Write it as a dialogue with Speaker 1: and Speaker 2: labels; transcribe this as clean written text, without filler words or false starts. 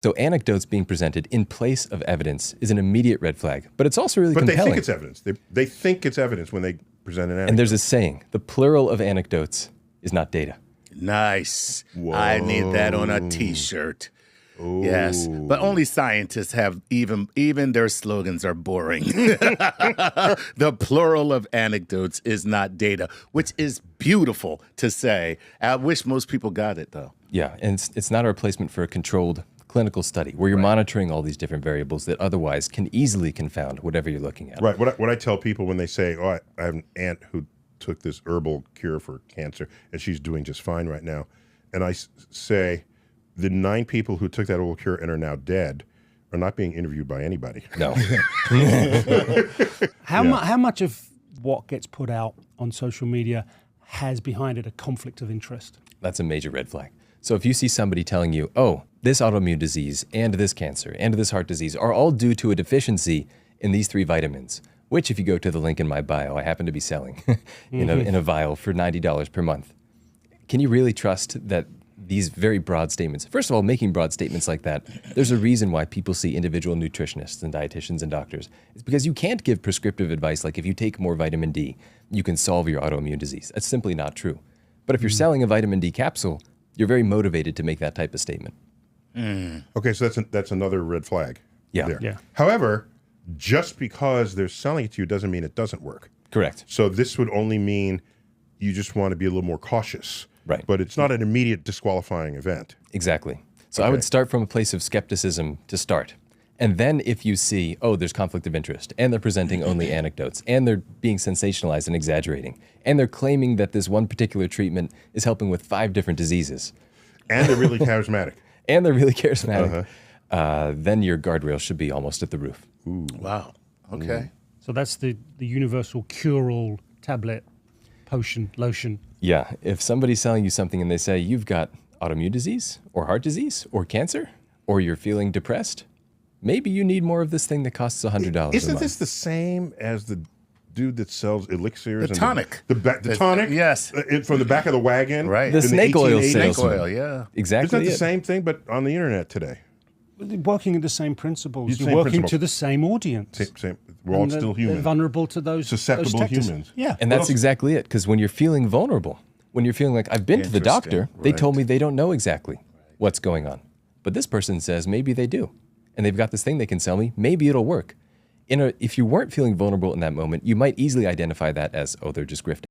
Speaker 1: So anecdotes being presented in place of evidence is an immediate red flag, but it's also really compelling.
Speaker 2: But they think it's evidence. They think it's evidence when they present an anecdote.
Speaker 1: And there's a saying, the plural of anecdotes is not data.
Speaker 3: Nice.
Speaker 2: Whoa.
Speaker 3: I need that on a T-shirt.
Speaker 2: Ooh.
Speaker 3: Yes, but only scientists have even their slogans are boring. The plural of anecdotes is not data, which is beautiful to say. I wish most people got it, though.
Speaker 1: Yeah, and it's not a replacement for a controlled clinical study where you're monitoring all these different variables that otherwise can easily confound whatever you're looking at.
Speaker 2: Right. What I tell people when they say, oh, I have an aunt who took this herbal cure for cancer and she's doing just fine right now. And I say, the 9 people who took that herbal cure and are now dead are not being interviewed by anybody.
Speaker 1: No.
Speaker 4: How much of what gets put out on social media has behind it a conflict of interest?
Speaker 1: That's a major red flag. So if you see somebody telling you, oh, this autoimmune disease and this cancer and this heart disease are all due to a deficiency in these 3 vitamins, which if you go to the link in my bio, I happen to be selling in a vial for $90 per month. Can you really trust that these very broad statements? First of all, making broad statements like that, there's a reason why people see individual nutritionists and dietitians and doctors. It's because you can't give prescriptive advice like if you take more vitamin D, you can solve your autoimmune disease. That's simply not true. But if you're selling a vitamin D capsule, you're very motivated to make that type of statement.
Speaker 2: Okay, so that's another red flag.
Speaker 1: Yeah.
Speaker 2: There.
Speaker 4: Yeah.
Speaker 2: However, just because they're selling it to you doesn't mean it doesn't work.
Speaker 1: Correct.
Speaker 2: So this would only mean you just want to be a little more cautious.
Speaker 1: Right.
Speaker 2: But it's not an immediate disqualifying event.
Speaker 1: Exactly. So I would start from a place of skepticism to start. And then if you see, oh, there's conflict of interest, and they're presenting only anecdotes, and they're being sensationalized and exaggerating, and they're claiming that this one particular treatment is helping with 5 different diseases.
Speaker 2: And they're really charismatic.
Speaker 1: And they're really charismatic. Then your guardrail should be almost at the roof.
Speaker 2: Ooh.
Speaker 3: Wow. Okay.
Speaker 4: So that's the universal cure-all tablet, potion, lotion.
Speaker 1: Yeah, if somebody's selling you something and they say you've got autoimmune disease or heart disease or cancer or you're feeling depressed, maybe you need more of this thing that costs $100 a month.
Speaker 2: Isn't this the same as the dude that sells elixirs?
Speaker 3: The tonic.
Speaker 2: The tonic?
Speaker 3: Yes.
Speaker 2: From the back of the wagon?
Speaker 3: Right.
Speaker 1: The
Speaker 2: in
Speaker 1: snake oil
Speaker 2: 1880s?
Speaker 3: Snake
Speaker 1: salesman.
Speaker 3: oil, yeah.
Speaker 1: Exactly.
Speaker 2: Isn't that the
Speaker 1: it.
Speaker 2: same thing, but on the internet today?
Speaker 4: Working at the same principles.
Speaker 2: Same
Speaker 4: You're working
Speaker 2: principles.
Speaker 4: to the same audience.
Speaker 2: Same. We're all
Speaker 4: And
Speaker 2: still
Speaker 4: they're
Speaker 2: human.
Speaker 4: vulnerable to those
Speaker 2: Susceptible
Speaker 4: tactics.
Speaker 2: humans.
Speaker 4: Yeah.
Speaker 1: And that's exactly it. Because when you're feeling vulnerable, when you're feeling like, I've been to the doctor, they told me they don't know exactly what's going on. But this person says maybe they do. And they've got this thing they can sell me. Maybe it'll work. If you weren't feeling vulnerable in that moment, you might easily identify that as, oh, they're just grifting.